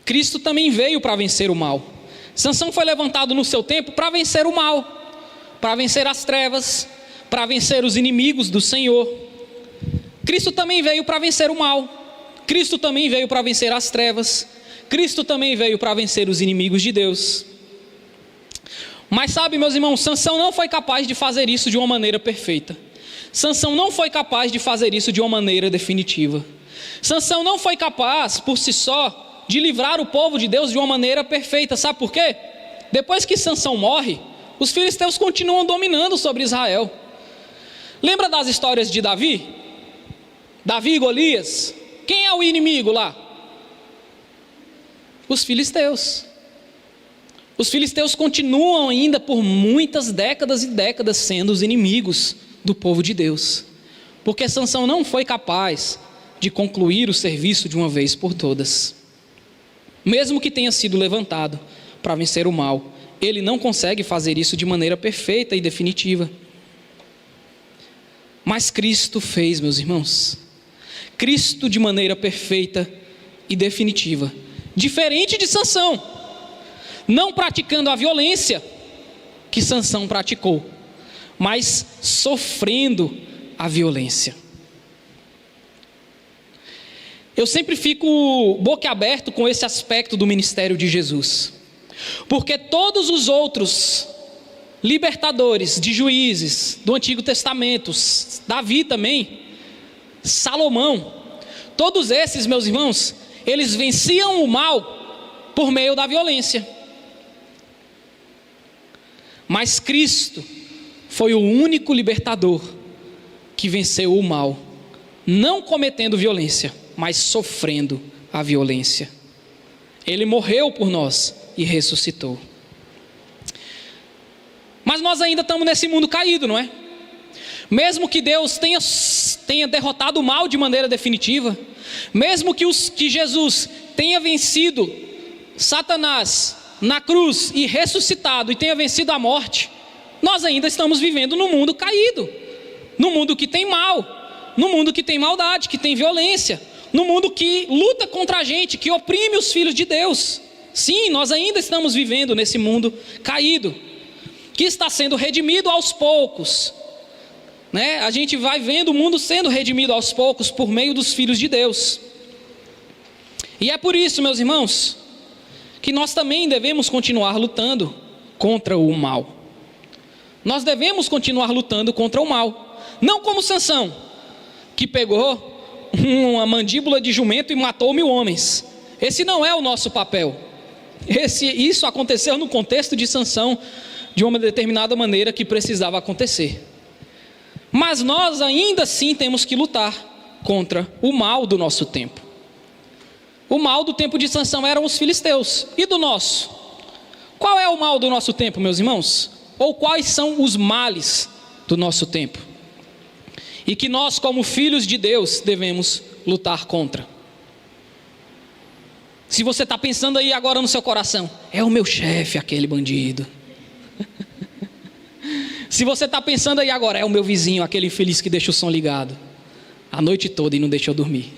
Cristo também veio para vencer o mal. Sansão foi levantado no seu tempo para vencer o mal, para vencer as trevas, para vencer os inimigos do Senhor. Cristo também veio para vencer o mal. Cristo também veio para vencer as trevas. Cristo também veio para vencer os inimigos de Deus. Mas sabe, meus irmãos, Sansão não foi capaz de fazer isso de uma maneira perfeita. Sansão não foi capaz de fazer isso de uma maneira definitiva. Sansão não foi capaz, por si só, de livrar o povo de Deus de uma maneira perfeita. Sabe por quê? Depois que Sansão morre, os filisteus continuam dominando sobre Israel. Lembra das histórias de Davi? Davi e Golias. Quem é o inimigo lá? Os filisteus. Os filisteus continuam ainda por muitas décadas e décadas sendo os inimigos do povo de Deus, porque Sansão não foi capaz de concluir o serviço de uma vez por todas. Mesmo que tenha sido levantado para vencer o mal, ele não consegue fazer isso de maneira perfeita e definitiva. Mas Cristo fez, meus irmãos. Cristo de maneira perfeita e definitiva, diferente de Sansão, não praticando a violência que Sansão praticou, mas sofrendo a violência. Eu sempre fico boquiaberto com esse aspecto do ministério de Jesus, porque todos os outros libertadores de juízes do Antigo Testamento, Davi também, Salomão, todos esses, meus irmãos, eles venciam o mal por meio da violência. Mas Cristo foi o único libertador que venceu o mal, não cometendo violência, mas sofrendo a violência. Ele morreu por nós e ressuscitou. Mas nós ainda estamos nesse mundo caído, não é? Mesmo que Deus tenha derrotado o mal de maneira definitiva, mesmo que Jesus tenha vencido Satanás na cruz e ressuscitado e tenha vencido a morte, nós ainda estamos vivendo num mundo caído, num mundo que tem mal, num mundo que tem maldade, que tem violência, num mundo que luta contra a gente, que oprime os filhos de Deus. Sim, nós ainda estamos vivendo nesse mundo caído, que está sendo redimido aos poucos, né? A gente vai vendo o mundo sendo redimido aos poucos por meio dos filhos de Deus. E é por isso, meus irmãos, que nós também devemos continuar lutando contra o mal. Nós devemos continuar lutando contra o mal. Não como Sansão, que pegou uma mandíbula de jumento e matou 1000 homens. Esse não é o nosso papel. Isso aconteceu no contexto de Sansão, de uma determinada maneira que precisava acontecer. Mas nós ainda assim temos que lutar contra o mal do nosso tempo. O mal do tempo de Sansão eram os filisteus. E do nosso? Qual é o mal do nosso tempo, meus irmãos? Ou quais são os males do nosso tempo? E que nós, como filhos de Deus, devemos lutar contra. Se você está pensando aí agora no seu coração, é o meu chefe, aquele bandido. Se você está pensando aí agora, é o meu vizinho, aquele infeliz que deixa o som ligado a noite toda e não deixa eu dormir,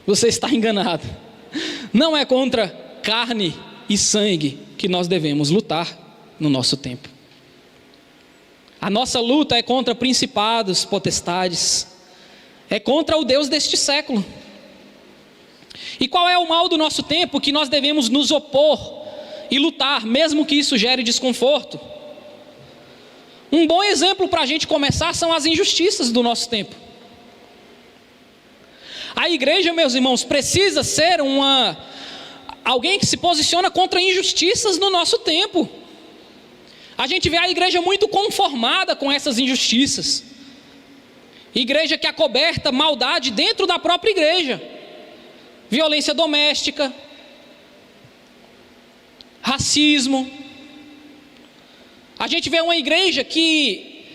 você está enganado. Não é contra carne e sangue que nós devemos lutar no nosso tempo. A nossa luta é contra principados, potestades, é contra o Deus deste século. E qual é o mal do nosso tempo que nós devemos nos opor e lutar, mesmo que isso gere desconforto? Um bom exemplo para a gente começar são as injustiças do nosso tempo. A igreja, meus irmãos, precisa ser alguém que se posiciona contra injustiças no nosso tempo. A gente vê a igreja muito conformada com essas injustiças. Igreja que acoberta maldade dentro da própria igreja. Violência doméstica, racismo. A gente vê uma igreja que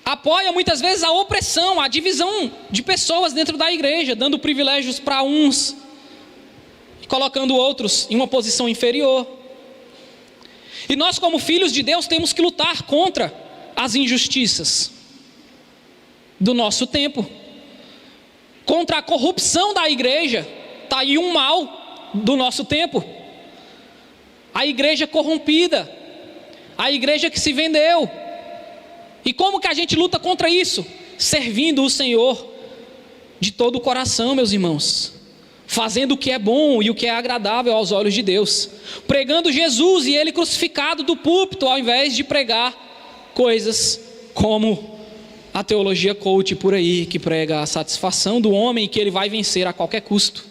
apoia muitas vezes a opressão, a divisão de pessoas dentro da igreja, dando privilégios para uns e colocando outros em uma posição inferior. E nós, como filhos de Deus, temos que lutar contra as injustiças do nosso tempo, contra a corrupção da igreja. Está aí um mal do nosso tempo. A igreja corrompida, a igreja que se vendeu. E como que a gente luta contra isso? Servindo o Senhor de todo o coração, meus irmãos, fazendo o que é bom e o que é agradável aos olhos de Deus, pregando Jesus e Ele crucificado do púlpito, ao invés de pregar coisas como a teologia coach por aí, que prega a satisfação do homem e que ele vai vencer a qualquer custo,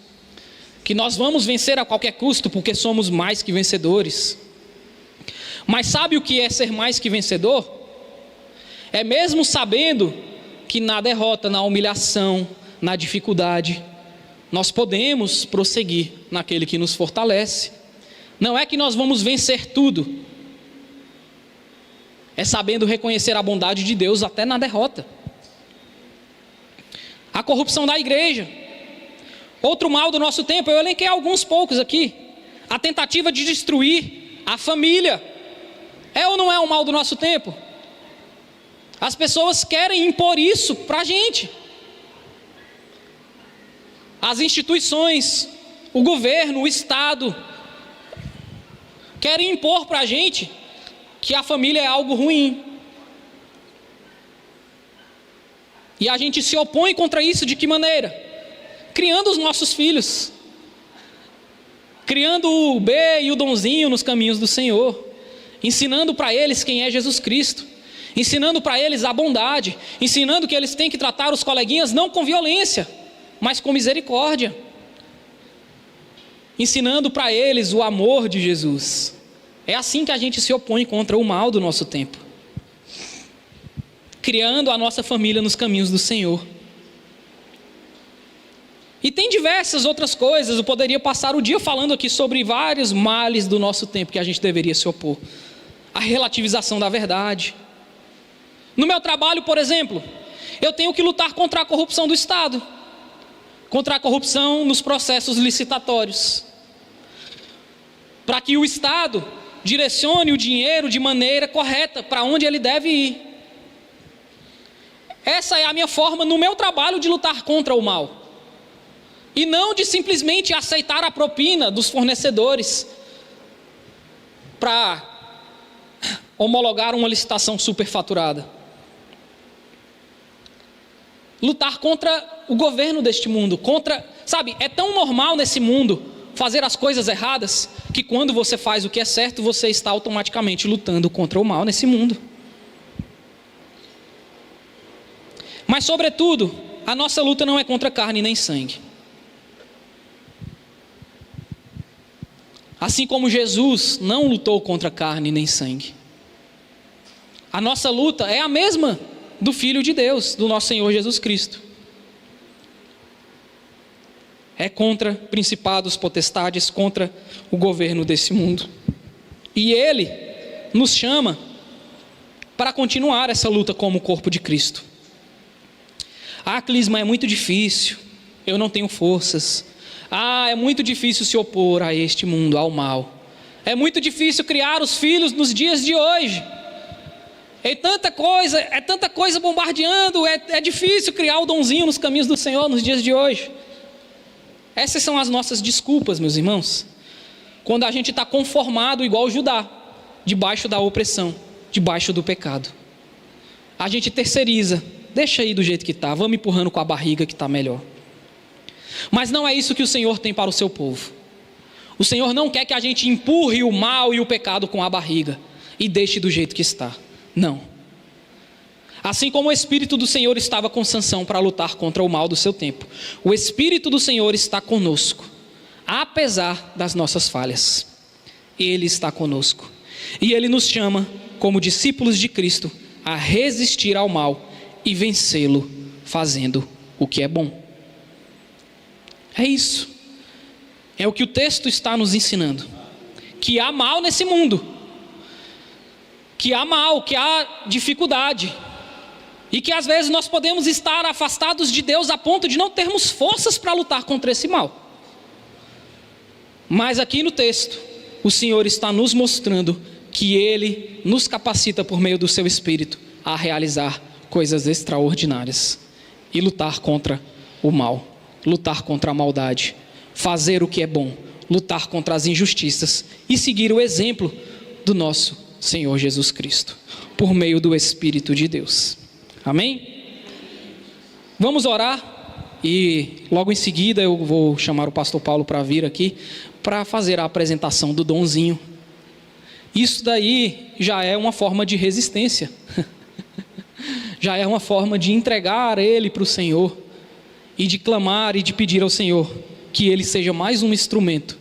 que nós vamos vencer a qualquer custo porque somos mais que vencedores. Mas sabe o que é ser mais que vencedor? É mesmo sabendo que na derrota, na humilhação, na dificuldade, nós podemos prosseguir naquele que nos fortalece. Não é que nós vamos vencer tudo, é sabendo reconhecer a bondade de Deus até na derrota. A corrupção da igreja. Outro mal do nosso tempo, eu elenquei alguns poucos aqui. A tentativa de destruir a família. É ou não é um mal do nosso tempo? As pessoas querem impor isso para a gente. As instituições, o governo, o Estado, querem impor para a gente que a família é algo ruim. E a gente se opõe contra isso de que maneira? Criando os nossos filhos, criando o B e o Donzinho nos caminhos do Senhor, ensinando para eles quem é Jesus Cristo, ensinando para eles a bondade, ensinando que eles têm que tratar os coleguinhas não com violência, mas com misericórdia, ensinando para eles o amor de Jesus. É assim que a gente se opõe contra o mal do nosso tempo, criando a nossa família nos caminhos do Senhor. E tem diversas outras coisas, eu poderia passar o dia falando aqui sobre vários males do nosso tempo que a gente deveria se opor. A relativização da verdade. No meu trabalho, por exemplo, eu tenho que lutar contra a corrupção do Estado, contra a corrupção nos processos licitatórios, para que o Estado direcione o dinheiro de maneira correta para onde ele deve ir. Essa é a minha forma no meu trabalho de lutar contra o mal. E não de simplesmente aceitar a propina dos fornecedores para homologar uma licitação superfaturada. Lutar contra o governo deste mundo, sabe, é tão normal nesse mundo fazer as coisas erradas, que quando você faz o que é certo, você está automaticamente lutando contra o mal nesse mundo. Mas, sobretudo, a nossa luta não é contra carne nem sangue. Assim como Jesus não lutou contra carne nem sangue. A nossa luta é a mesma do Filho de Deus, do nosso Senhor Jesus Cristo. É contra principados, potestades, contra o governo desse mundo. E Ele nos chama para continuar essa luta como corpo de Cristo. Clisma, é muito difícil, eu não tenho forças. É muito difícil se opor a este mundo, ao mal. É muito difícil criar os filhos nos dias de hoje. É tanta coisa bombardeando, é difícil criar o donzinho nos caminhos do Senhor nos dias de hoje. Essas são as nossas desculpas, meus irmãos. Quando a gente está conformado igual Judá, debaixo da opressão, debaixo do pecado. A gente terceiriza, deixa aí do jeito que está, vamos empurrando com a barriga que está melhor. Mas não é isso que o Senhor tem para o seu povo. O Senhor não quer que a gente empurre o mal e o pecado com a barriga e deixe do jeito que está. Não. Assim como o Espírito do Senhor estava com Sansão para lutar contra o mal do seu tempo, o Espírito do Senhor está conosco, apesar das nossas falhas. Ele está conosco. E Ele nos chama, como discípulos de Cristo, a resistir ao mal e vencê-lo, fazendo o que é bom. É isso. É o que o texto está nos ensinando. Que há mal nesse mundo. Que há mal, que há dificuldade. E que às vezes nós podemos estar afastados de Deus a ponto de não termos forças para lutar contra esse mal. Mas aqui no texto, o Senhor está nos mostrando que Ele nos capacita por meio do seu Espírito a realizar coisas extraordinárias. E lutar contra o mal. Lutar contra a maldade, fazer o que é bom, lutar contra as injustiças e seguir o exemplo do nosso Senhor Jesus Cristo, por meio do Espírito de Deus. Amém? Vamos orar e logo em seguida eu vou chamar o pastor Paulo para vir aqui para fazer a apresentação do donzinho. Isso daí já é uma forma de resistência, já é uma forma de entregar ele para o Senhor. E de clamar e de pedir ao Senhor que Ele seja mais um instrumento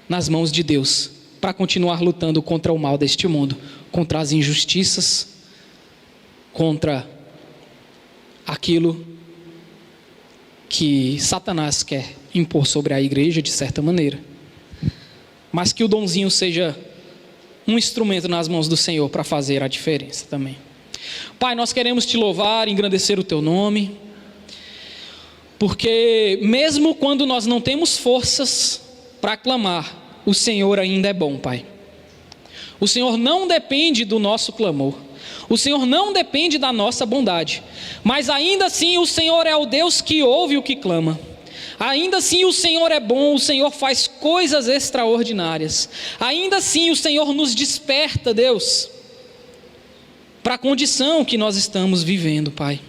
nas mãos de Deus para continuar lutando contra o mal deste mundo, contra as injustiças, contra aquilo que Satanás quer impor sobre a igreja de certa maneira. Mas que o donzinho seja um instrumento nas mãos do Senhor para fazer a diferença também. Pai, nós queremos Te louvar e engrandecer o Teu nome. Porque mesmo quando nós não temos forças para clamar, o Senhor ainda é bom, Pai. O Senhor não depende do nosso clamor. O Senhor não depende da nossa bondade. Mas ainda assim o Senhor é o Deus que ouve o que clama. Ainda assim o Senhor é bom, o Senhor faz coisas extraordinárias. Ainda assim o Senhor nos desperta, Deus, para a condição que nós estamos vivendo, Pai.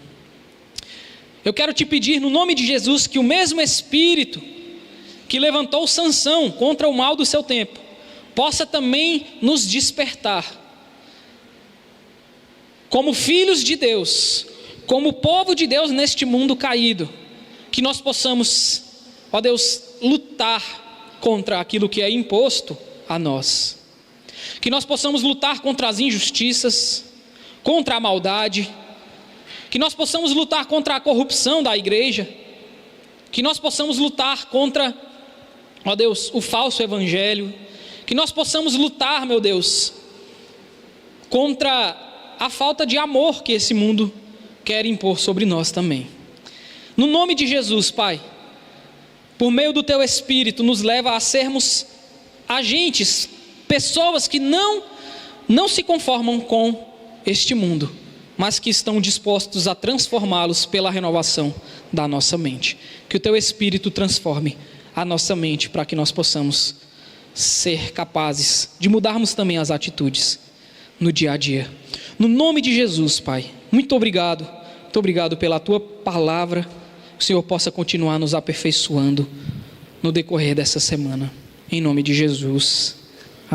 Eu quero Te pedir no nome de Jesus que o mesmo Espírito que levantou Sansão contra o mal do seu tempo, possa também nos despertar, como filhos de Deus, como povo de Deus neste mundo caído, que nós possamos, ó Deus, lutar contra aquilo que é imposto a nós, que nós possamos lutar contra as injustiças, contra a maldade, que nós possamos lutar contra a corrupção da igreja, que nós possamos lutar contra, ó Deus, o falso evangelho, que nós possamos lutar, meu Deus, contra a falta de amor que esse mundo quer impor sobre nós também. No nome de Jesus, Pai, por meio do Teu Espírito, nos leva a sermos agentes, pessoas que não se conformam com este mundo, mas que estão dispostos a transformá-los pela renovação da nossa mente. Que o Teu Espírito transforme a nossa mente para que nós possamos ser capazes de mudarmos também as atitudes no dia a dia. No nome de Jesus, Pai, muito obrigado pela Tua palavra. Que o Senhor possa continuar nos aperfeiçoando no decorrer dessa semana. Em nome de Jesus.